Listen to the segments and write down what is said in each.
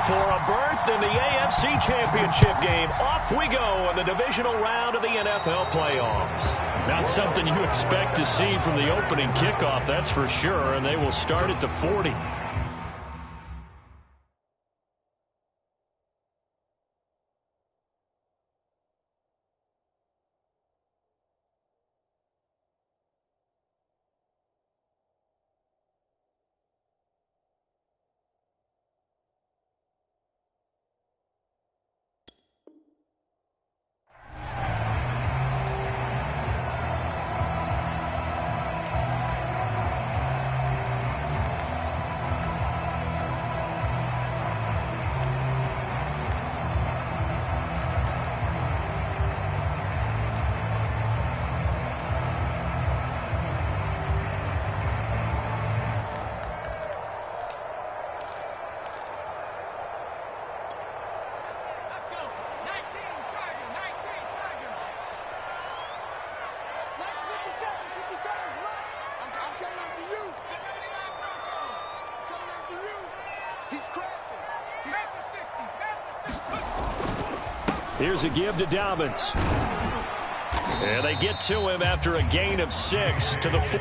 for a berth in the AFC Championship game. Off we go in the divisional round of the NFL playoffs. Not something you expect to see from the opening kickoff, that's for sure, and they will start at the 40. Here's a give to Dobbins. And they get to him after a gain of 6 to the 4.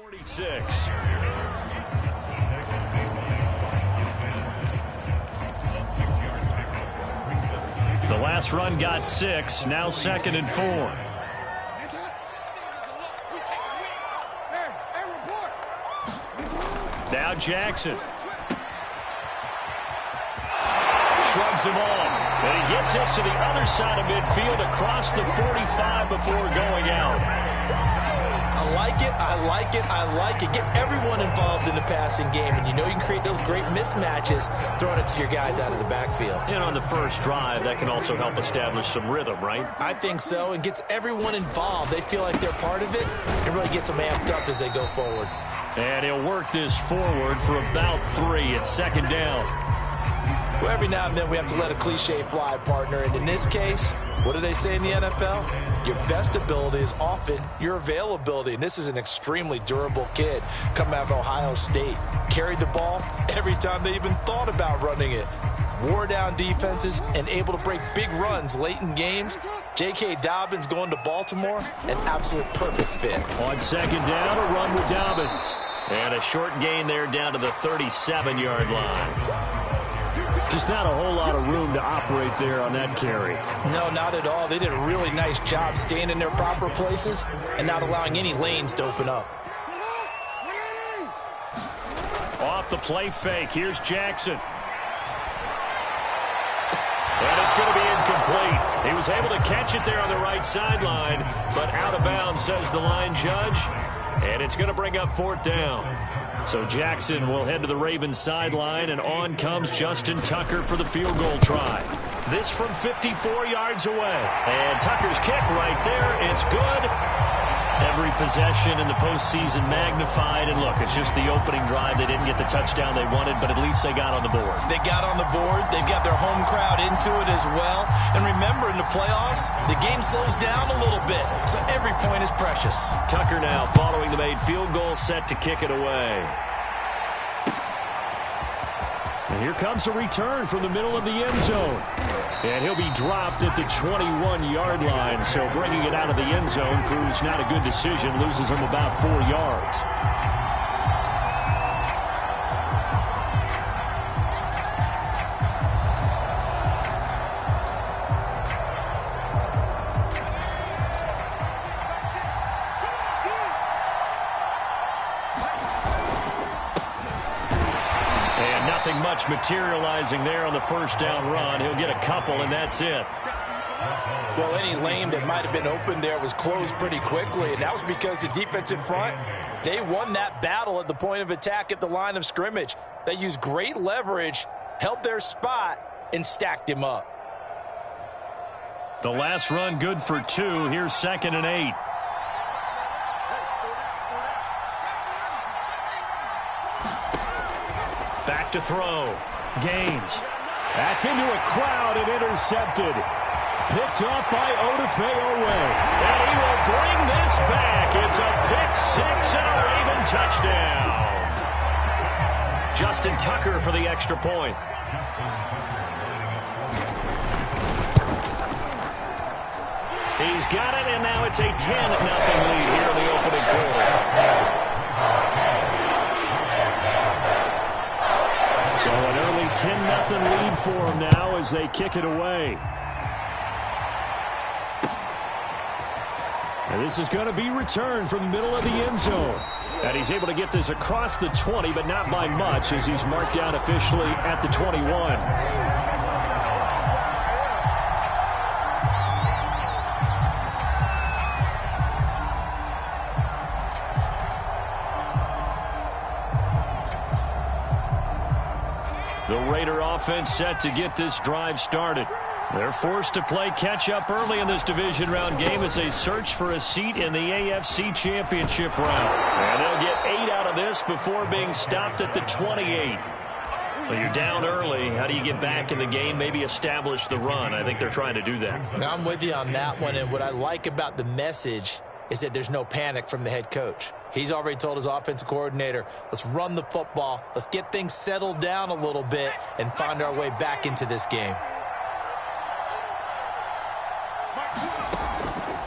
The last run got 6, now 2nd and 4. Now Jackson. Shrugs him off. And he gets this to the other side of midfield across the 45 before going out. I like it, I like it, I like it. Get everyone involved in the passing game, and you know you can create those great mismatches throwing it to your guys out of the backfield. And on the first drive, that can also help establish some rhythm, right? I think so, and gets everyone involved. They feel like they're part of it, and really gets them amped up as they go forward. And he'll work this forward for about 3 at 2nd down. Well, every now and then we have to let a cliche fly, partner, and in this case, what do they say in the NFL? Your best ability is often your availability, and this is an extremely durable kid coming out of Ohio State. Carried the ball every time they even thought about running it. Wore down defenses and able to break big runs late in games. J.K. Dobbins going to Baltimore, an absolute perfect fit. On 2nd down, a run with Dobbins. And a short gain there down to the 37-yard line. Just not a whole lot of room to operate there on that carry. No, not at all. They did a really nice job staying in their proper places and not allowing any lanes to open up. Off the play fake, here's Jackson. And it's going to be incomplete. He was able to catch it there on the right sideline, but out of bounds, says the line judge. And it's going to bring up 4th down. So Jackson will head to the Ravens sideline, and on comes Justin Tucker for the field goal try. This from 54 yards away. And Tucker's kick right there. It's good. Every possession in the postseason magnified. And look, it's just the opening drive. They didn't get the touchdown they wanted, but at least they got on the board. They got on the board. They've got their home crowd into it as well. And remember, in the playoffs, the game slows down a little bit, so every point is precious. Tucker now following the made field goal, set to kick it away. And here comes a return from the middle of the end zone. And he'll be dropped at the 21-yard line. So bringing it out of the end zone proves not a good decision. Loses him about 4 yards. much materializing there on the first down run. He'll get a couple, and that's it. Well, any lane that might have been open there was closed pretty quickly, and that was because the defensive front, they won that battle at the point of attack at the line of scrimmage. They used great leverage, held their spot, and stacked him up. The last run good for 2. Here's 2nd and 8. Back to throw. Gaines. That's into a crowd and intercepted. Picked up by Odafe-Oweh. And he will bring this back. It's a pick 6 and a Raven touchdown. Justin Tucker for the extra point. He's got it, and now it's a 10-0 lead here in the opening quarter. So an early 10-0 lead for them now as they kick it away. And this is going to be returned from the middle of the end zone. And he's able to get this across the 20, but not by much as he's marked down officially at the 21. The Raider offense set to get this drive started. They're forced to play catch-up early in this division round game as they search for a seat in the AFC Championship round. And they'll get 8 out of this before being stopped at the 28. Well, you're down early. How do you get back in the game? Maybe establish the run. I think they're trying to do that. Now, I'm with you on that one, and what I like about the message is that there's no panic from the head coach. He's already told his offensive coordinator, let's run the football, let's get things settled down a little bit and find our way back into this game.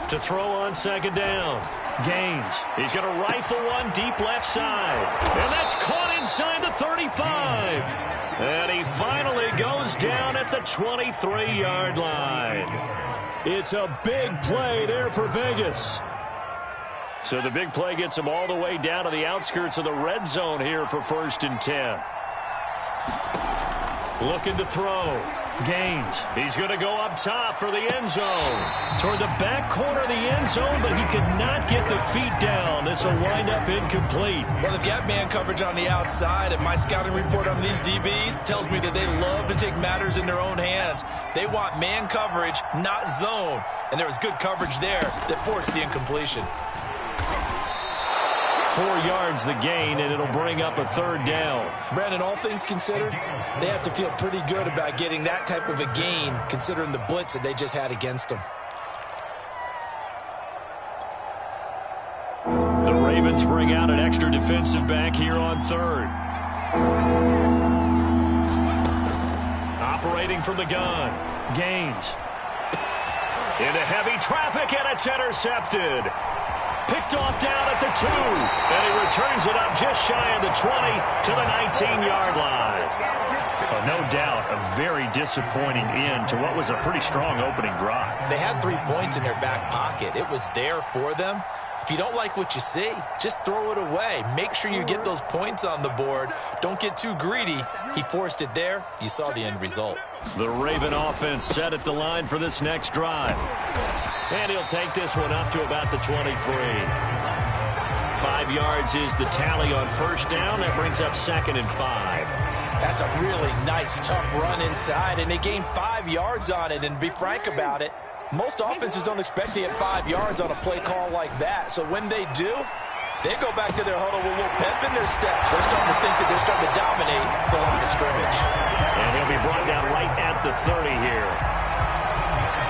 To throw on 2nd down. Gaines. He's going to rifle one deep left side. And that's caught inside the 35. And he finally goes down at the 23-yard line. It's a big play there for Vegas. So the big play gets him all the way down to the outskirts of the red zone here for 1st and 10. Looking to throw. Gaines. He's going to go up top for the end zone. Toward the back corner of the end zone, but he could not get the feet down. This will wind up incomplete. Well, they've got man coverage on the outside, and my scouting report on these DBs tells me that they love to take matters in their own hands. They want man coverage, not zone. And there was good coverage there that forced the incompletion. 4 yards the gain, and it'll bring up a 3rd down. Brandon, all things considered, they have to feel pretty good about getting that type of a gain, considering the blitz that they just had against them. The Ravens bring out an extra defensive back here on 3rd. Operating from the gun. Gaines. Into heavy traffic, and it's intercepted. Picked off down at the 2. And he returns it up just shy of the 20 to the 19-yard line. No doubt a very disappointing end to what was a pretty strong opening drive. They had 3 points in their back pocket. It was there for them. If you don't like what you see, just throw it away. Make sure you get those points on the board. Don't get too greedy. He forced it there. You saw the end result. The Raven offense set at the line for this next drive. And he'll take this one up to about the 23. 5 yards is the tally on 1st down. That brings up 2nd and 5. That's a really nice, tough run inside, and they gained 5 yards on it. And to be frank about it, most offenses don't expect to get 5 yards on a play call like that. So when they do, they go back to their huddle with a little pep in their steps. They're starting to think that they're starting to dominate the line of scrimmage. And he'll be brought down right at the 30 here.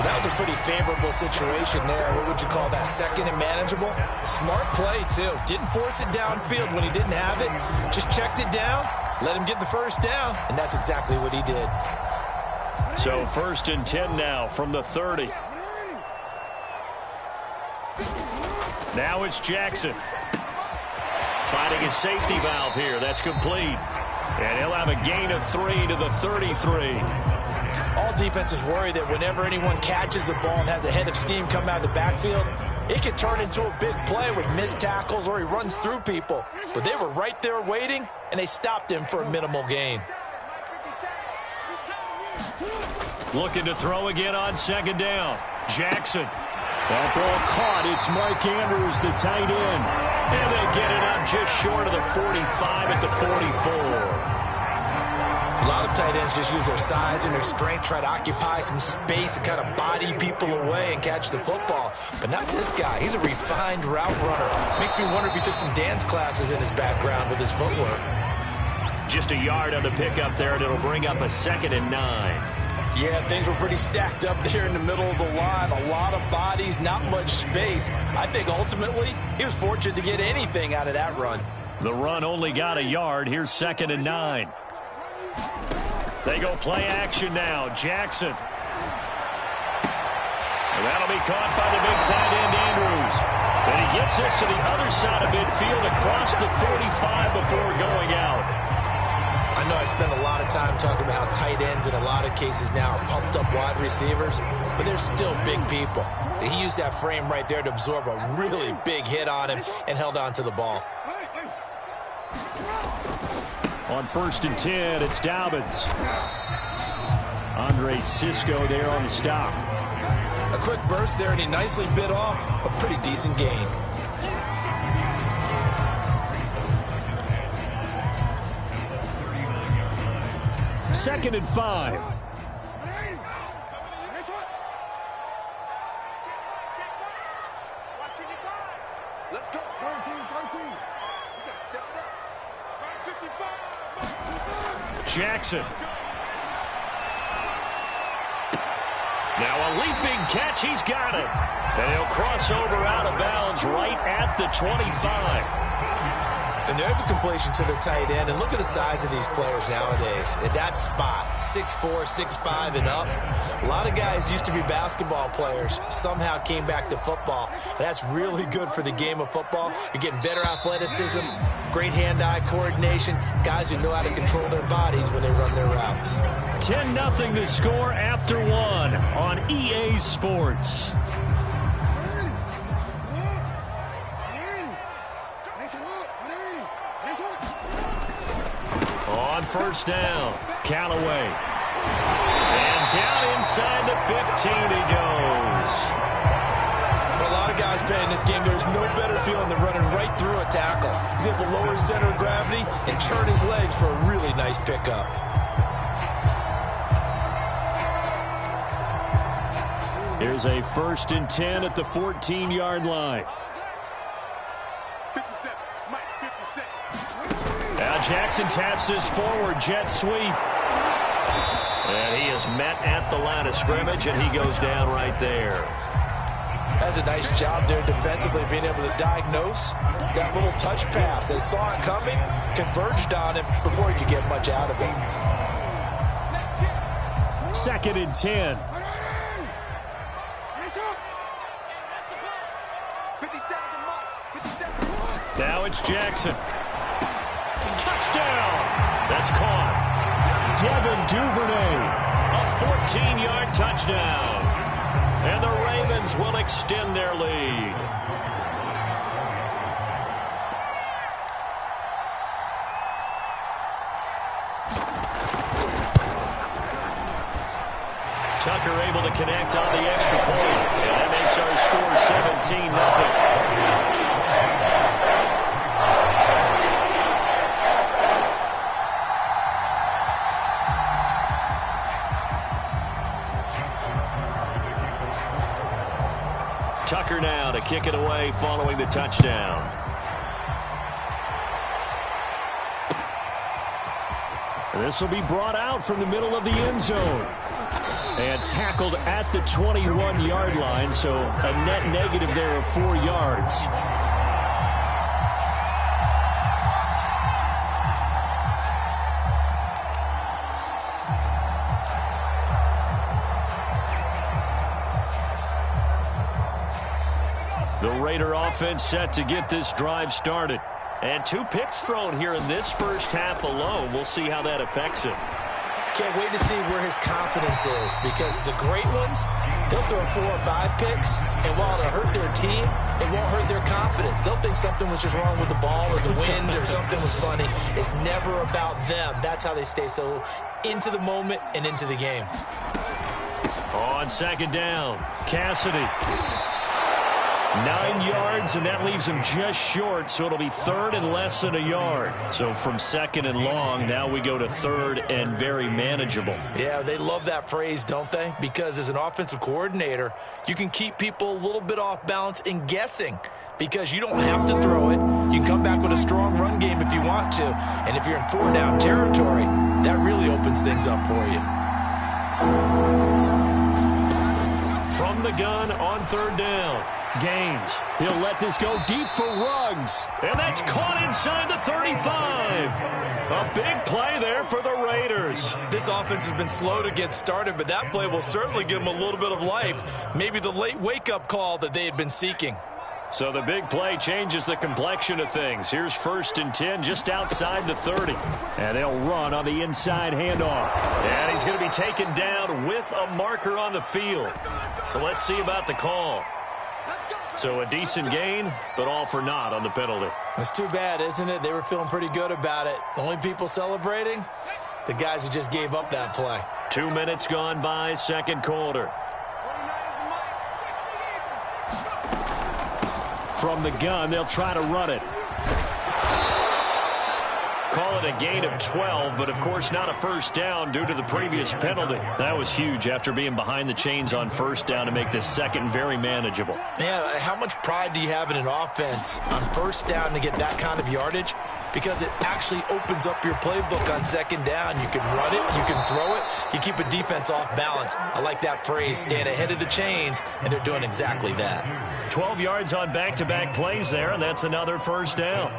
That was a pretty favorable situation there. What would you call that? 2nd and manageable? Smart play, too. Didn't force it downfield when he didn't have it. Just checked it down, let him get the 1st down, and that's exactly what he did. So 1st and 10 now from the 30. Now it's Jackson. Finding his safety valve here. That's complete. And he'll have a gain of 3 to the 33. All defenses worry that whenever anyone catches the ball and has a head of steam come out of the backfield, it could turn into a big play with missed tackles or he runs through people. But they were right there waiting, and they stopped him for a minimal gain. Looking to throw again on second down. Jackson. That ball caught. It's Mark Andrews, the tight end. And they get it up just short of the 45 at the 44. A lot of tight ends just use their size and their strength, try to occupy some space and kind of body people away and catch the football. But not this guy. He's a refined route runner. Makes me wonder if he took some dance classes in his background with his footwork. Just a yard on the pickup there, and it'll bring up a 2nd and 9. Yeah, things were pretty stacked up there in the middle of the line. A lot of bodies, not much space. I think ultimately he was fortunate to get anything out of that run. The run only got a yard. Here's 2nd and 9. They go play action now. Jackson. And that'll be caught by the big tight end, Andrews. And he gets this to the other side of midfield across the 45 before going out. I know I spend a lot of time talking about how tight ends in a lot of cases now are pumped up wide receivers, but they're still big people. He used that frame right there to absorb a really big hit on him and held on to the ball. On 1st and 10, it's Dobbins. Andre Cisco there on the stop. A quick burst there, and he nicely bit off a pretty decent gain. Second and 5. Let's go. 13. Jackson. Now a leaping catch. He's got it. And he'll cross over out of bounds right at the 25. And there's a completion to the tight end. And look at the size of these players nowadays. At that spot, 6'4", 6'5", and up. A lot of guys used to be basketball players, somehow came back to football. And that's really good for the game of football. You're getting better athleticism, great hand-eye coordination, guys who know how to control their bodies when they run their routes. 10-0 to score after 1 on EA Sports. On 1st down, Callaway. And down inside the 15 he goes. For a lot of guys playing this game, there's no better feeling than running right through a tackle. He's able to lower his center of gravity and churn his legs for a really nice pickup. Here's a 1st and 10 at the 14-yard line. 57. Mike, 57. Now Jackson taps his forward jet sweep. And he is met at the line of scrimmage, and he goes down right there. That's a nice job there defensively, being able to diagnose that little touch pass. They saw it coming, converged on him before he could get much out of it. 2nd and 10. Now it's Jackson. Touchdown! That's caught. Devin Duvernay. A 14-yard touchdown. And the Ravens will extend their lead. Tucker able to connect on the extra point. And that makes our score 17-0. Tucker now to kick it away following the touchdown. This will be brought out from the middle of the end zone. And tackled at the 21-yard line, so a net negative there of 4 yards. The Raider offense set to get this drive started. And 2 picks thrown here in this first half alone. We'll see how that affects it. Can't wait to see where his confidence is, because the great ones, they'll throw 4 or 5 picks, and while it'll hurt their team, it won't hurt their confidence. They'll think something was just wrong with the ball or the wind or something was funny. It's never about them. That's how they stay so into the moment and into the game. On second down, Cassidy. 9 yards, and that leaves him just short, so it'll be 3rd and less than a yard. So from 2nd and long, now we go to 3rd and very manageable. Yeah, they love that phrase, don't they? Because as an offensive coordinator, you can keep people a little bit off balance and guessing, because you don't have to throw it. You can come back with a strong run game if you want to, and if you're in 4-down territory, that really opens things up for you. From the gun on 3rd down. Gaines. He'll let this go deep for Ruggs. And that's caught inside the 35. A big play there for the Raiders. This offense has been slow to get started, but that play will certainly give them a little bit of life. Maybe the late wake-up call that they had been seeking. So the big play changes the complexion of things. Here's 1st and 10 just outside the 30. And they'll run on the inside handoff. And he's going to be taken down with a marker on the field. So let's see about the call. So a decent gain, but all for naught on the penalty. It's too bad, isn't it? They were feeling pretty good about it. The only people celebrating, the guys who just gave up that play. 2 minutes gone by, 2nd quarter. From the gun, they'll try to run it. Call it a gain of 12, but of course not a 1st down due to the previous penalty. That was huge after being behind the chains on 1st down to make this 2nd very manageable. Yeah, how much pride do you have in an offense on 1st down to get that kind of yardage? Because it actually opens up your playbook on 2nd down. You can run it, you can throw it, you keep a defense off balance. I like that phrase, staying ahead of the chains, and they're doing exactly that. 12 yards on back-to-back plays there, and that's another 1st down.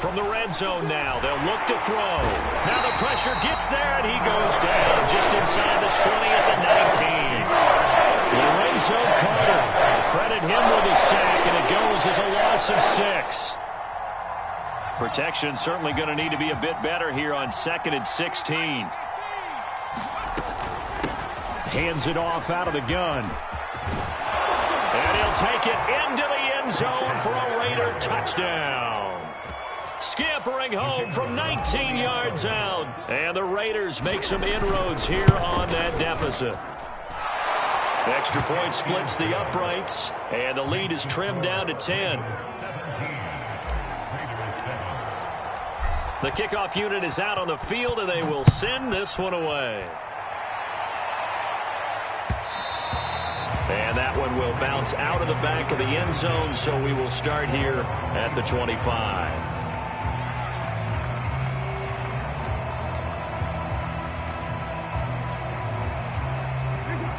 From the red zone now, they'll look to throw. Now the pressure gets there, and he goes down just inside the 20 at the 19. Lorenzo Carter. Credit him with a sack, and it goes as a loss of 6. Protection certainly going to need to be a bit better here on 2nd and 16. Hands it off out of the gun. And he'll take it into the end zone for a Raider touchdown. Scampering home from 19 yards out. And the Raiders make some inroads here on that deficit. Extra point splits the uprights, and the lead is trimmed down to 10. The kickoff unit is out on the field, and they will send this one away. And that one will bounce out of the back of the end zone, so we will start here at the 25.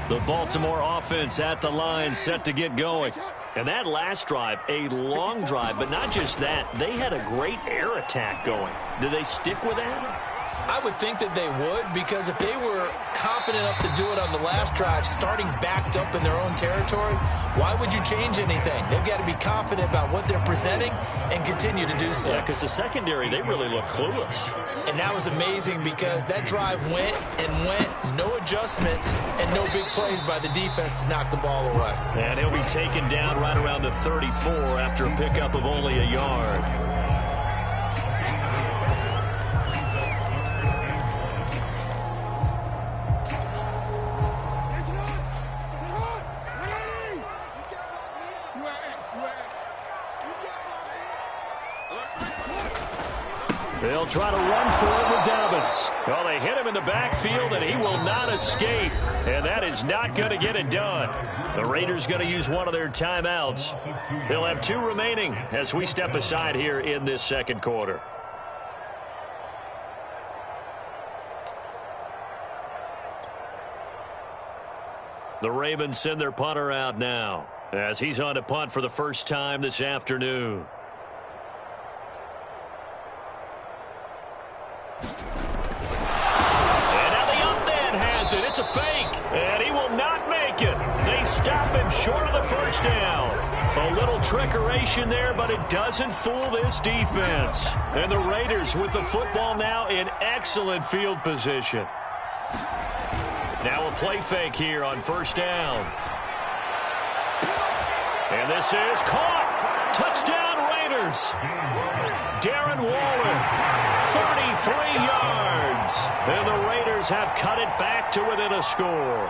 The Baltimore offense at the line, set to get going. And that last drive, a long drive, but not just that. They had a great air attack going. Do they stick with that? I would think that they would, because if they were confident enough to do it on the last drive, starting backed up in their own territory, why would you change anything? They've got to be confident about what they're presenting and continue to do so. Yeah, because the secondary, they really look clueless. And that was amazing, because that drive went and went, no adjustments, and no big plays by the defense to knock the ball away. And he'll be taken down right around the 34 after a pickup of only a yard. They'll try to run for it with Dobbins. Well, they hit him in the backfield, and he will not escape. And that is not going to get it done. The Raiders going to use one of their timeouts. They'll have 2 remaining as we step aside here in this 2nd quarter. The Ravens send their punter out now as he's on to punt for the first time this afternoon. And now the a fake, and he will not make it. They stop him short of the first down. A little trickeration there, but it doesn't fool this defense. And the Raiders with the football now in excellent field position. Now a play fake here on first down. And this is caught. Touchdown Raiders. Darren Waller, 33 yards. And the Raiders have cut it back to within a score.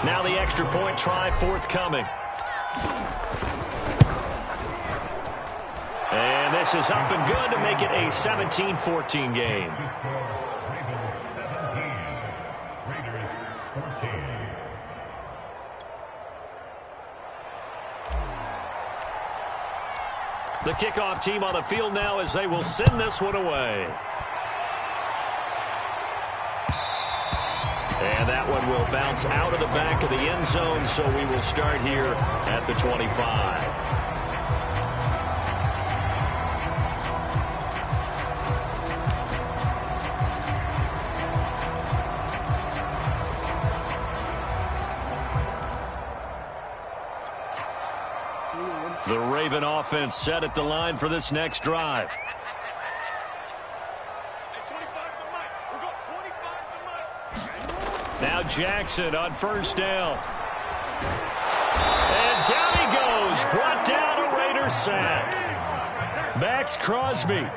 Now the extra point try forthcoming. And this is up and good to make it a 17-14 game. The kickoff team on the field now as they will send this one away. And that one will bounce out of the back of the end zone, so we will start here at the 25. The Raven offense set at the line for this next drive. Now Jackson on first down. And down he goes. Brought down a Raiders sack. Max Crosby.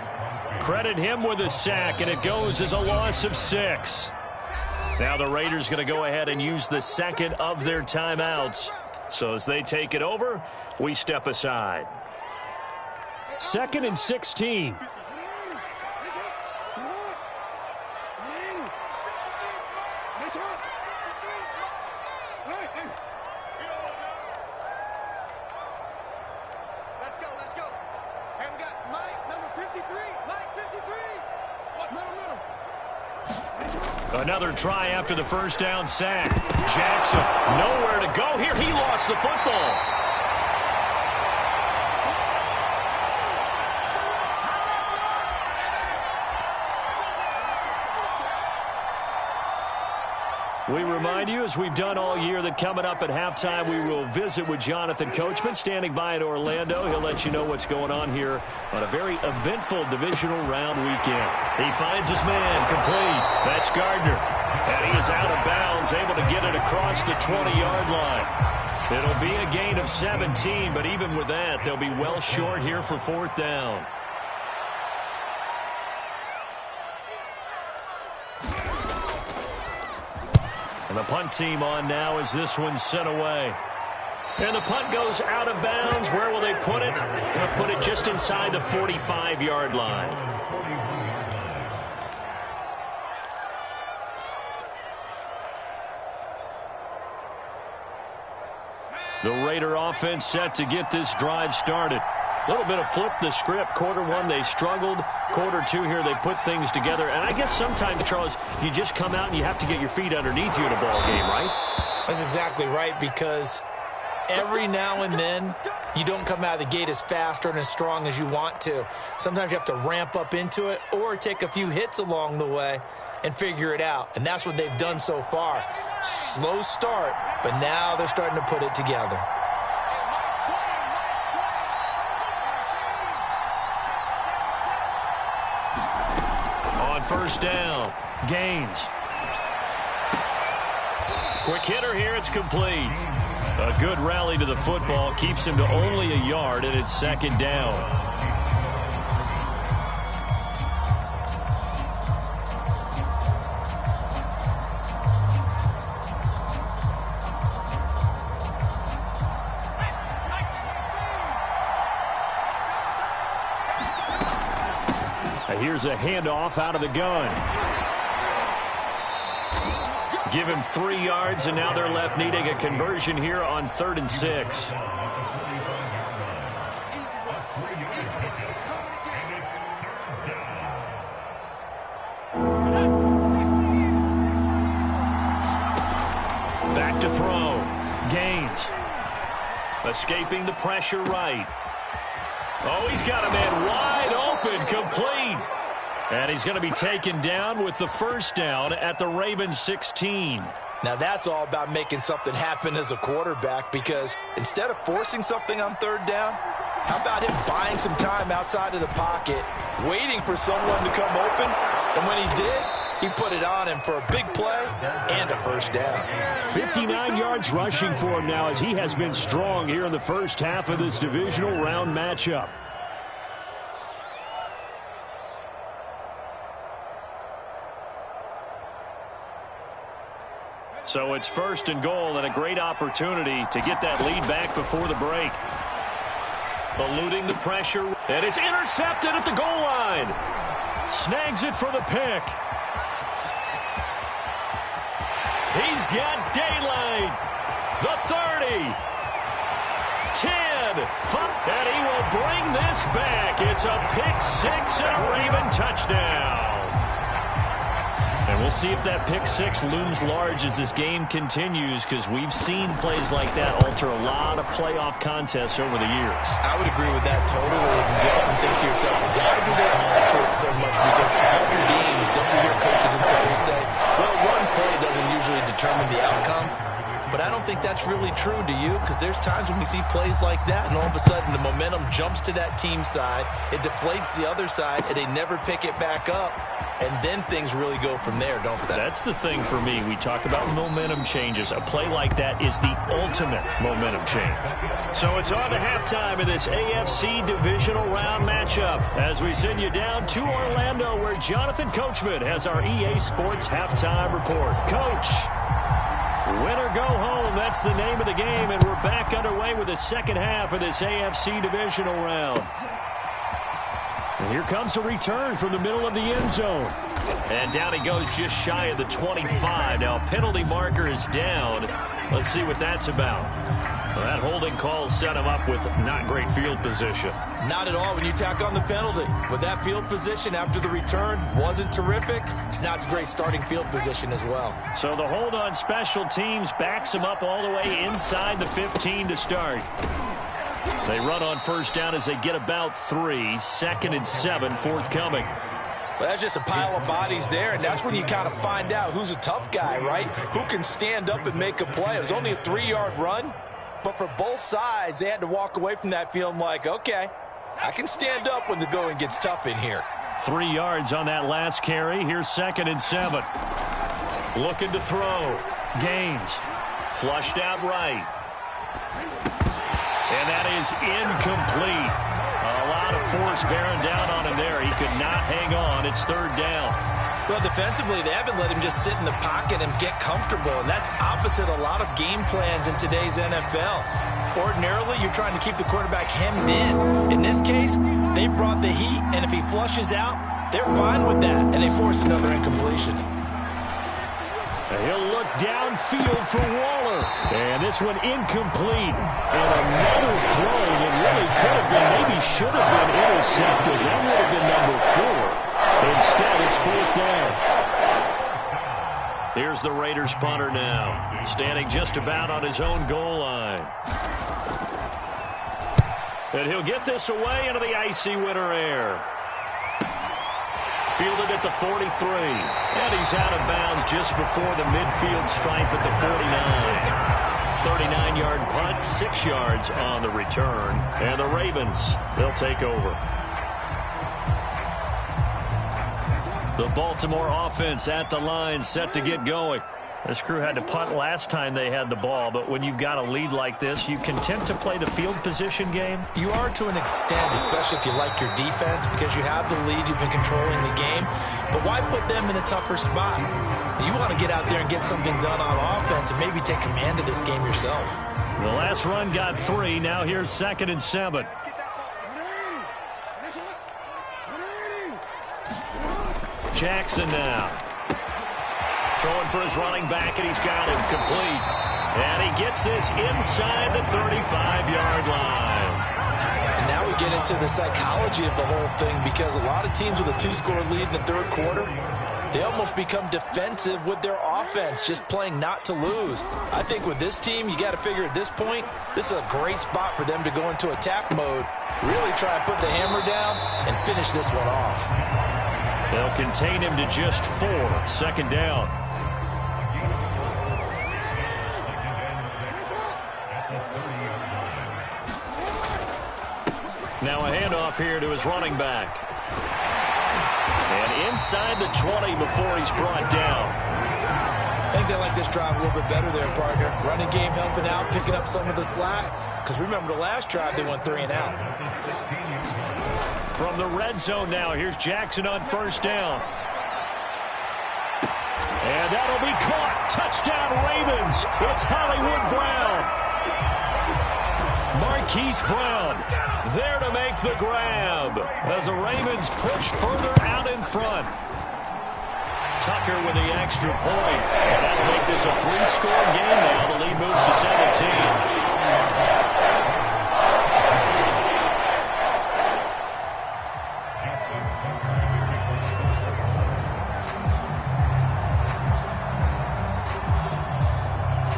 Credit him with a sack, and it goes as a loss of 6. Now the Raiders going to go ahead and use the second of their timeouts. So as they take it over, we step aside. 2nd and 16. Let's go. And we got Mike, number 53. Mike, 53. Another try after the first down sack. Jackson, nowhere to go here. He lost the football. We remind you, as we've done all year, that coming up at halftime, we will visit with Jonathan Coachman, standing by in Orlando. He'll let you know what's going on here on a very eventful divisional round weekend. He finds his man, complete. That's Gardner. And he is out of bounds, able to get it across the 20-yard line. It'll be a gain of 17, but even with that, they'll be well short here for 4th down. And the punt team on now as this one's sent away. And the punt goes out of bounds. Where will they put it? They'll put it just inside the 45-yard line. The Raider offense set to get this drive started. A little bit of flip the script. Quarter 1, they struggled. Quarter 2 here, they put things together. And I guess sometimes, Charles, you just come out and you have to get your feet underneath you in a ball game, right? That's exactly right, because every now and then you don't come out of the gate as fast or as strong as you want to. Sometimes you have to ramp up into it or take a few hits along the way and figure it out. And that's what they've done so far. Slow start, but now they're starting to put it together. On first down, Gaines. Quick hitter here, it's complete. A good rally to the football keeps him to only a yard, and it's 2nd down. Here's a handoff out of the gun. Give him 3 yards, and now they're left needing a conversion here on 3rd and 6. Back to throw. Gaines. Escaping the pressure right. Oh, he's got a man wide open, complete. And he's going to be taken down with the first down at the Ravens 16. Now that's all about making something happen as a quarterback, because instead of forcing something on third down, how about him buying some time outside of the pocket, waiting for someone to come open, and when he did, he put it on him for a big play and a first down. 59 yards rushing for him now, as he has been strong here in the first half of this divisional round matchup. So it's first and goal, and a great opportunity to get that lead back before the break. Eluding the pressure, and it's intercepted at the goal line. Snags it for the pick. He's got daylight. The 30. 10. 5. And he will bring this back. It's a pick six and a Raven touchdown. And we'll see if that pick six looms large as this game continues, because we've seen plays like that alter a lot of playoff contests over the years. I would agree with that totally. And you often think to yourself, why do they alter it so much? Because after games, don't you hear coaches and players say, well, one play doesn't usually determine the outcome? But I don't think that's really true, do you? Because there's times when we see plays like that, and all of a sudden the momentum jumps to that team side, it deflates the other side, and they never pick it back up. And then things really go from there, don't they? That's the thing for me. We talk about momentum changes. A play like that is the ultimate momentum change. So it's on to halftime of this AFC divisional round matchup as we send you down to Orlando, where Jonathan Coachman has our EA Sports halftime report. Coach, win or go home, that's the name of the game, and we're back underway with the second half of this AFC divisional round. And here comes a return from the middle of the end zone. And down he goes just shy of the 25. Now a penalty marker is down. Let's see what that's about. Well, that holding call set him up with not great field position. Not at all when you tack on the penalty. With that field position after the return wasn't terrific, it's not a great starting field position as well. So the hold on special teams backs him up all the way inside the 15 to start. They run on first down as they get about 3. 2nd and 7 forthcoming. Well, that's just a pile of bodies there, and that's when you kind of find out who's a tough guy, right? Who can stand up and make a play. It was only a 3-yard run, but for both sides, they had to walk away from that feeling like, okay, I can stand up when the going gets tough in here. 3 yards on that last carry. Here's 2nd and 7. Looking to throw. Gaines. Flushed out right. And that is incomplete. A lot of force bearing down on him there. He could not hang on. It's 3rd down. Well, defensively, they haven't let him just sit in the pocket and get comfortable, and that's opposite a lot of game plans in today's NFL. Ordinarily, you're trying to keep the quarterback hemmed in. In this case, they've brought the heat, and if he flushes out, they're fine with that, and they force another incompletion. He'll look downfield for Waller. And this one incomplete. And another throw that really could have been, maybe should have been intercepted. That would have been number 4. Instead, it's 4th down. Here's the Raiders punter now, standing just about on his own goal line. And he'll get this away into the icy winter air. Fielded at the 43. And he's out of bounds just before the midfield stripe at the 49. 39-yard punt, 6 yards on the return. And the Ravens, they'll take over. The Baltimore offense at the line, set to get going. This crew had to punt last time they had the ball, but when you've got a lead like this, you content to play the field position game? You are to an extent, especially if you like your defense, because you have the lead, you've been controlling the game. But why put them in a tougher spot? You want to get out there and get something done on offense and maybe take command of this game yourself. The last run got 3. Now here's 2nd and 7. Jackson now. Throwing for his running back, and he's got him complete. And he gets this inside the 35-yard line. And now we get into the psychology of the whole thing, because a lot of teams with a 2-score lead in the 3rd quarter, they almost become defensive with their offense, just playing not to lose. I think with this team, you got to figure at this point, this is a great spot for them to go into attack mode, really try and put the hammer down and finish this one off. They'll contain him to just 4. 2nd down. Now a handoff here to his running back. And inside the 20 before he's brought down. I think they like this drive a little bit better there, partner. Running game helping out, picking up some of the slack. Because remember, the last drive, they went 3 and out. From the red zone now, here's Jackson on 1st down. And that'll be caught. Touchdown, Ravens. It's Hollywood Brown. Marquise Brown there to make the grab as the Ravens push further out in front. Tucker with the extra point. And that'll make this a 3-score game now. The lead moves to 17.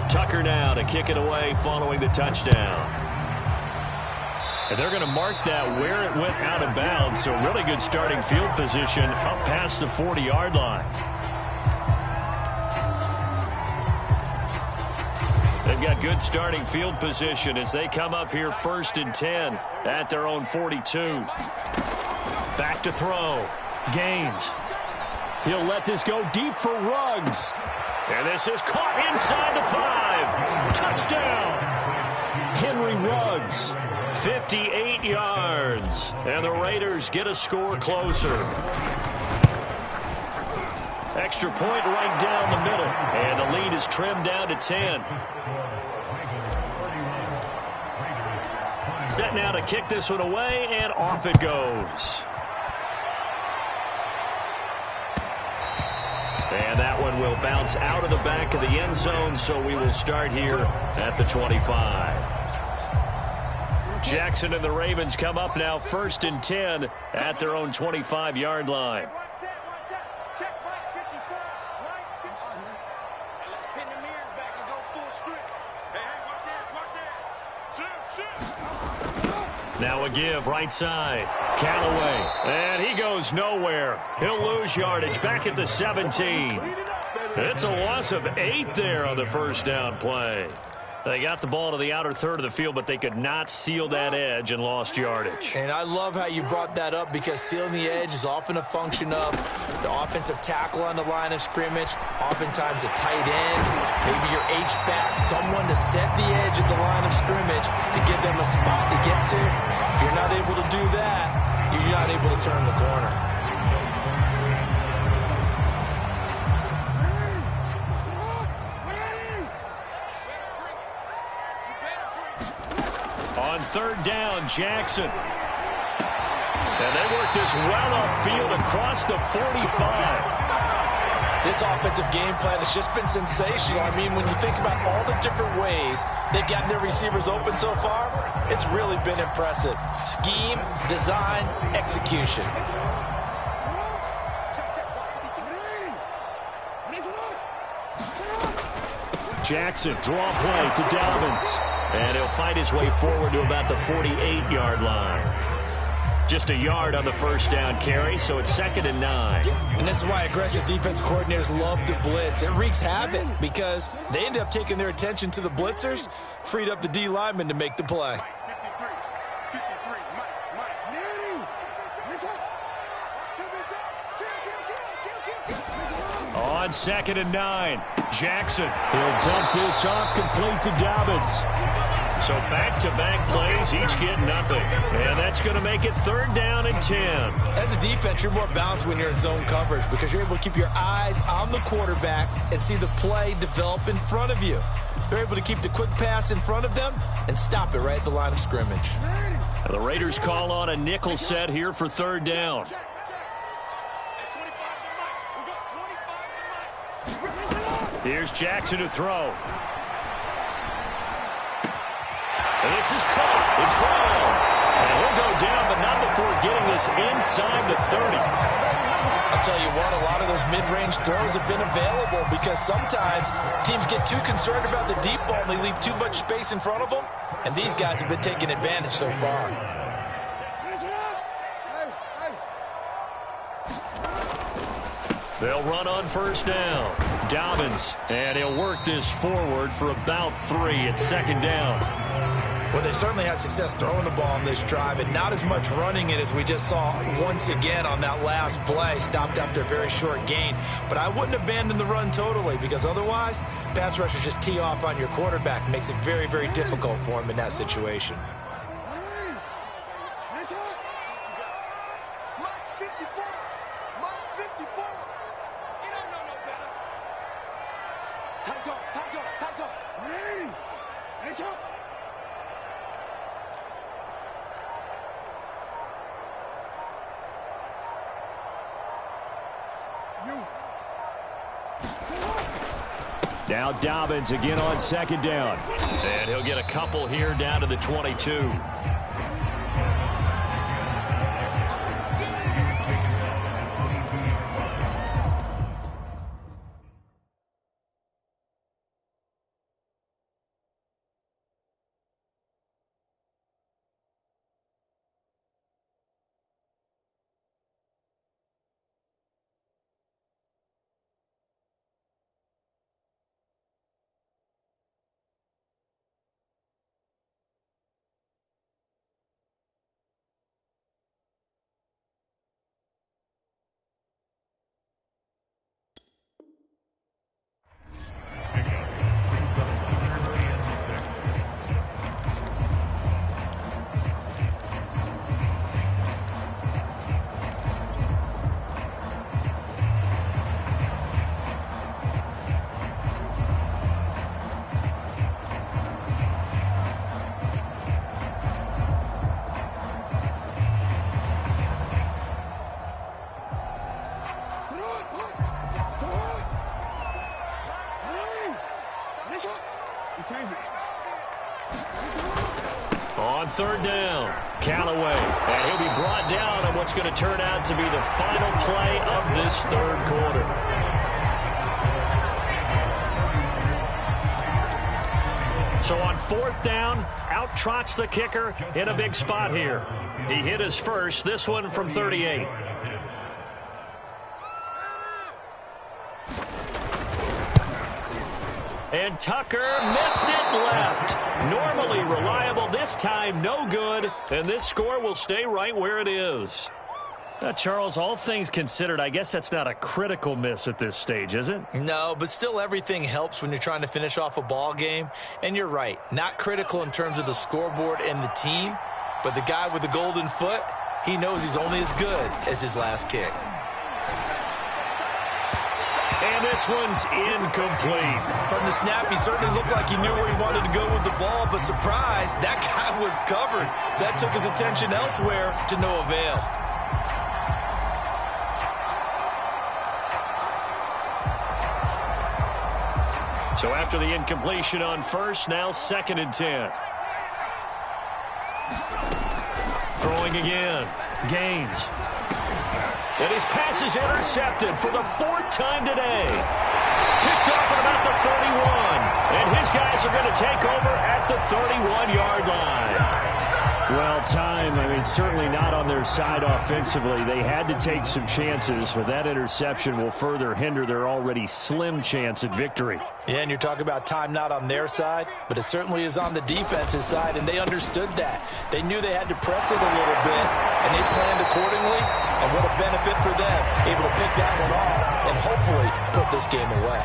Tucker now to kick it away following the touchdown. And they're going to mark that where it went out of bounds, so really good starting field position up past the 40-yard line. They've got good starting field position as they come up here 1st and 10 at their own 42. Back to throw. Gaines. He'll let this go deep for Ruggs. And this is caught inside the 5. Touchdown. Henry Ruggs. 58 yards. And the Raiders get a score closer. Extra point right down the middle. And the lead is trimmed down to 10. Set now to kick this one away, and off it goes. And that one will bounce out of the back of the end zone, so we will start here at the 25. Jackson and the Ravens come up now 1st and 10 at their own 25-yard line. Now a give right side. Callaway. And he goes nowhere. He'll lose yardage back at the 17. It's a loss of 8 there on the 1st down play. They got the ball to the outer third of the field, but they could not seal that edge and lost yardage. And I love how you brought that up, because sealing the edge is often a function of the offensive tackle on the line of scrimmage, oftentimes a tight end, maybe your H-back, someone to set the edge at the line of scrimmage to give them a spot to get to. If you're not able to do that, you're not able to turn the corner. On 3rd down, Jackson. And they work this well upfield across the 45. This offensive game plan has just been sensational. I mean, when you think about all the different ways they've gotten their receivers open so far, it's really been impressive. Scheme, design, execution. Jackson, draw play to Dobbins. And he'll fight his way forward to about the 48-yard line. Just a yard on the 1st down carry, so it's 2nd and 9. And this is why aggressive defense coordinators love to blitz. It wreaks havoc because they end up taking their attention to the blitzers, freed up the D lineman to make the play. On 2nd and 9, Jackson. He'll dump this off complete to Dobbins. So back-to-back plays, each get nothing. And that's going to make it 3rd down and 10. As a defense, you're more balanced when you're in zone coverage because you're able to keep your eyes on the quarterback and see the play develop in front of you. They're able to keep the quick pass in front of them and stop it right at the line of scrimmage. Now the Raiders call on a nickel set here for 3rd down. Here's Jackson to throw. And this is caught. It's Brown. And he'll go down, but not before getting this inside the 30. I'll tell you what, a lot of those mid-range throws have been available because sometimes teams get too concerned about the deep ball and they leave too much space in front of them. And these guys have been taking advantage so far. They'll run on first down. Dobbins, and he'll work this forward for about 3 at second down. Well, they certainly had success throwing the ball on this drive and not as much running it as we just saw once again on that last play. Stopped after a very short gain. But I wouldn't abandon the run totally because otherwise, pass rushers just tee off on your quarterback. Makes it very, very difficult for him in that situation. Now Dobbins again on second down. And he'll get a couple here down to the 22. On third down, Callaway, and he'll be brought down on what's going to turn out to be the final play of this third quarter. So on fourth down, out trots the kicker in a big spot here. He hit his first, this one from 38. And Tucker missed it left. Normally reliable, this time no good. And this score will stay right where it is. Now, Charles, all things considered, I guess that's not a critical miss at this stage, is it? No, but still everything helps when you're trying to finish off a ball game. And you're right, not critical in terms of the scoreboard and the team. But the guy with the golden foot, he knows he's only as good as his last kick. And this one's incomplete. From the snap, he certainly looked like he knew where he wanted to go with the ball, but surprise, that guy was covered. So that took his attention elsewhere to no avail. So after the incompletion on first, now 2nd and 10. Throwing again. Gaines. And his pass is intercepted for the 4th time today. Picked off at about the 31. And his guys are going to take over at the 31-yard line. Well, time, certainly not on their side offensively. They had to take some chances, but that interception will further hinder their already slim chance at victory. Yeah, and you're talking about time not on their side, but it certainly is on the defense's side, and they understood that. They knew they had to press it a little bit, and they planned accordingly, and what a benefit for them, able to pick that one off and hopefully put this game away.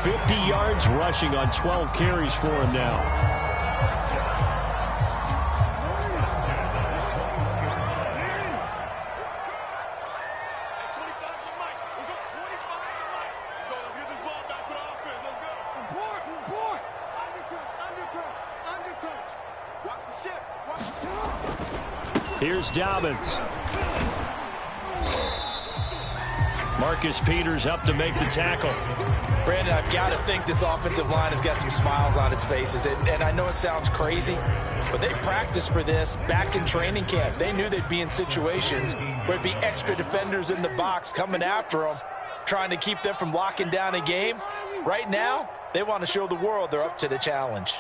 50 yards rushing on 12 carries for him now. Here's Dobbins. Marcus Peters up to make the tackle. Brandon, I've got to think this offensive line has got some smiles on its faces. And I know it sounds crazy, but they practiced for this back in training camp. They knew they'd be in situations where it'd be extra defenders in the box coming after them, trying to keep them from locking down a game. Right now, they want to show the world they're up to the challenge.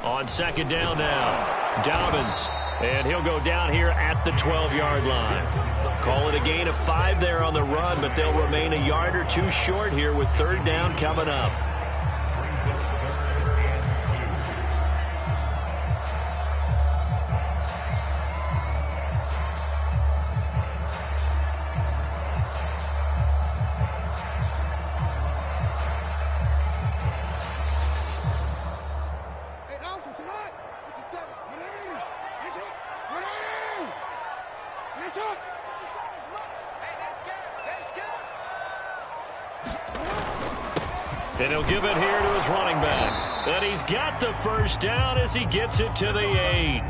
On 2nd down now, Dobbins. And he'll go down here at the 12-yard line. Call it a gain of 5 there on the run, but they'll remain a yard or two short here with third down coming up. And he'll give it here to his running back. And he's got the first down as he gets it to the 8.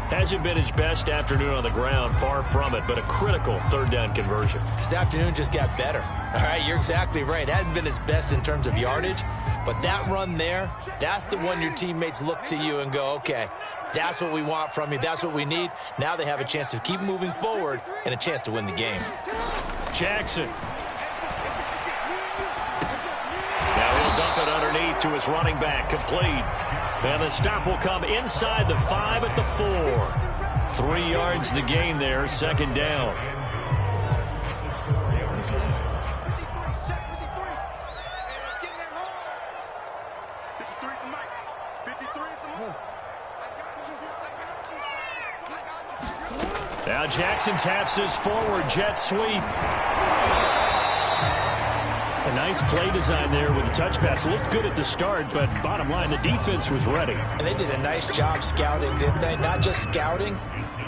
Hasn't been his best afternoon on the ground, far from it, but a critical third down conversion. This afternoon just got better. All right, you're exactly right. Hasn't been his best in terms of yardage, but that run there, that's the one your teammates look to you and go, okay, that's what we want from you. That's what we need. Now they have a chance to keep moving forward and a chance to win the game. Jackson. Now he'll dump it underneath to his running back, complete. And the stop will come inside the 5 at the 4. 3 yards the gain there, second down. Now Jackson taps his forward jet sweep. A nice play design there with the touch pass. Looked good at the start, but bottom line, the defense was ready. And they did a nice job scouting, didn't they? Not just scouting,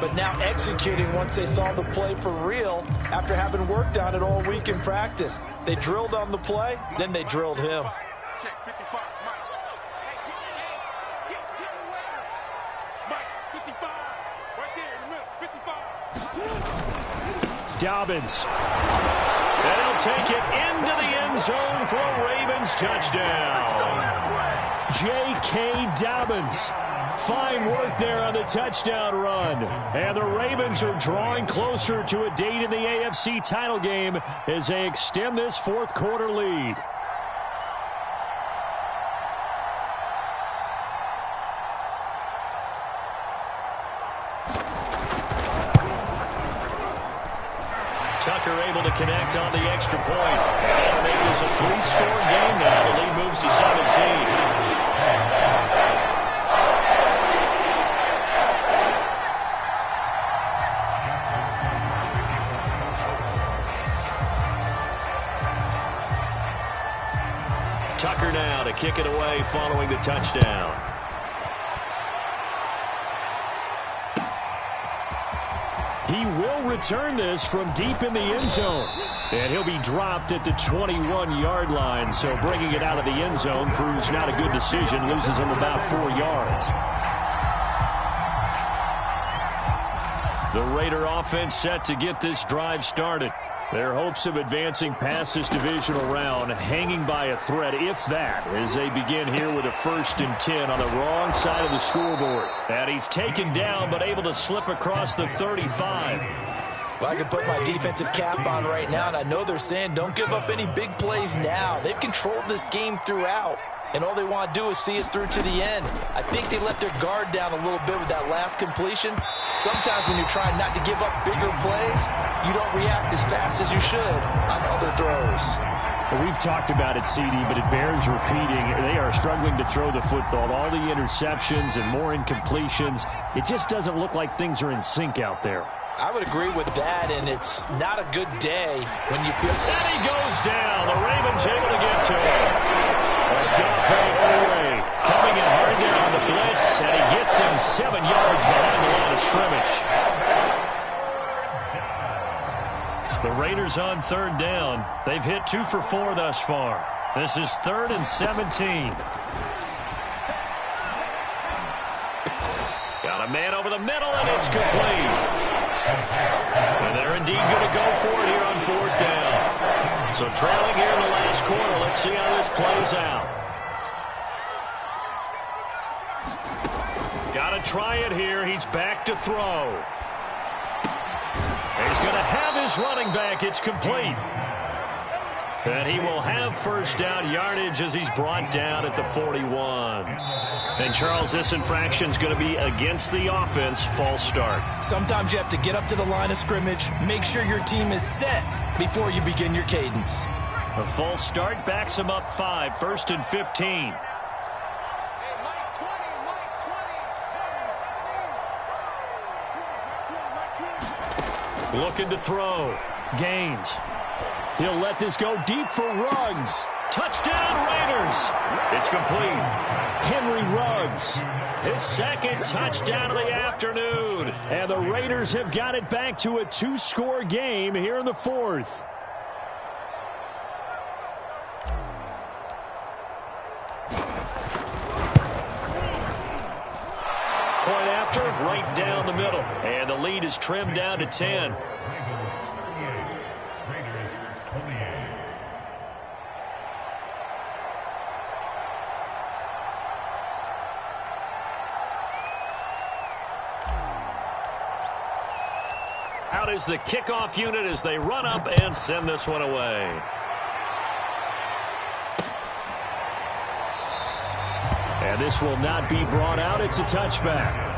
but now executing once they saw the play for real after having worked on it all week in practice. They drilled on the play, then they drilled him. Check 55, Mike. Hey, get the waiter. Mike, 55. Right there in the middle, 55. Dobbins. And he'll take it into the end zone for a Ravens touchdown. J.K. Dobbins. Fine work there on the touchdown run. And the Ravens are drawing closer to a date in the AFC title game as they extend this fourth quarter lead. Tucker able to connect on the extra point. And that'll make this a 3-score game now. The lead moves to 17. Tucker now to kick it away following the touchdown. He will return this from deep in the end zone. And he'll be dropped at the 21-yard line. So bringing it out of the end zone proves not a good decision. Loses him about 4 yards. The Raider offense set to get this drive started. Their hopes of advancing past this divisional round hanging by a thread, if that, as they begin here with a 1st and 10 on the wrong side of the scoreboard. And he's taken down but able to slip across the 35. Well, I can put my defensive cap on right now, and I know they're saying don't give up any big plays now. They've controlled this game throughout, and all they want to do is see it through to the end. I think they let their guard down a little bit with that last completion. Sometimes when you're trying not to give up bigger plays, you don't react as fast as you should on other throws. Well, we've talked about it, CD, but it bears repeating. They are struggling to throw the football. All the interceptions and more incompletions. It just doesn't look like things are in sync out there. I would agree with that, and it's not a good day when you feel... And he goes down. The Ravens able to get to him. Owe coming in hard there on the blitz, and he gets him 7 yards behind the line of scrimmage. The Raiders on third down. They've hit 2 for 4 thus far. This is 3rd and 17. Got a man over the middle, and it's complete. And they're indeed going to go for it here on 4th down. So trailing here in the last quarter. Let's see how this plays out. Got to try it here. He's back to throw. He's going to have his running back. It's complete. And he will have first down yardage as he's brought down at the 41. And, Charles, this infraction is going to be against the offense, false start. Sometimes you have to get up to the line of scrimmage, make sure your team is set before you begin your cadence. A false start backs him up 5, 1st and 15. Looking to throw. Gaines. He'll let this go deep for Ruggs. Touchdown, Raiders. It's complete. Henry Ruggs. His second touchdown of the afternoon. And the Raiders have got it back to a 2-score game here in the 4th. Point after, right down the middle. And the lead is trimmed down to 10. Out is the kickoff unit as they run up and send this one away. And this will not be brought out. It's a touchback.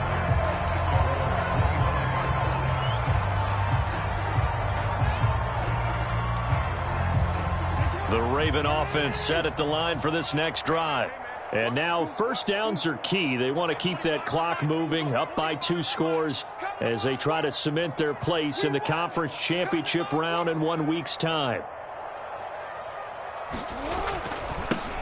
The Raven offense set at the line for this next drive. And now first downs are key. They want to keep that clock moving, up by 2 scores as they try to cement their place in the conference championship round in 1 week's time.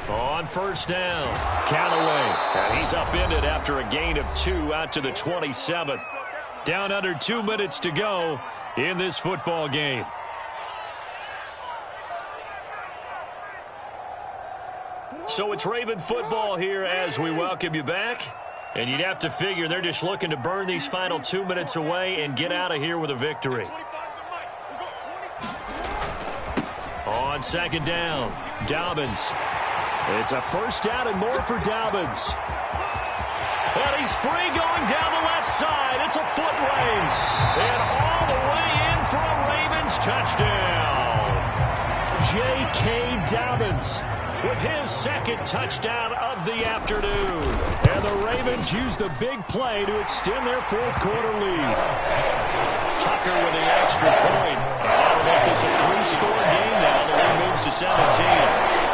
On first down, Callaway. And he's upended after a gain of 2 out to the 27. Down under 2 minutes to go in this football game. So it's Raven football here as we welcome you back. And you'd have to figure they're just looking to burn these final 2 minutes away and get out of here with a victory. On second down, Dobbins. It's a first down and more for Dobbins. And he's free going down the left side. It's a foot race. And all the way in for a Ravens touchdown. J.K. Dobbins with his second touchdown of the afternoon. And the Ravens use the big play to extend their 4th quarter lead. Tucker with the extra point. That'll make this a 3-score game now. The lead moves to 17.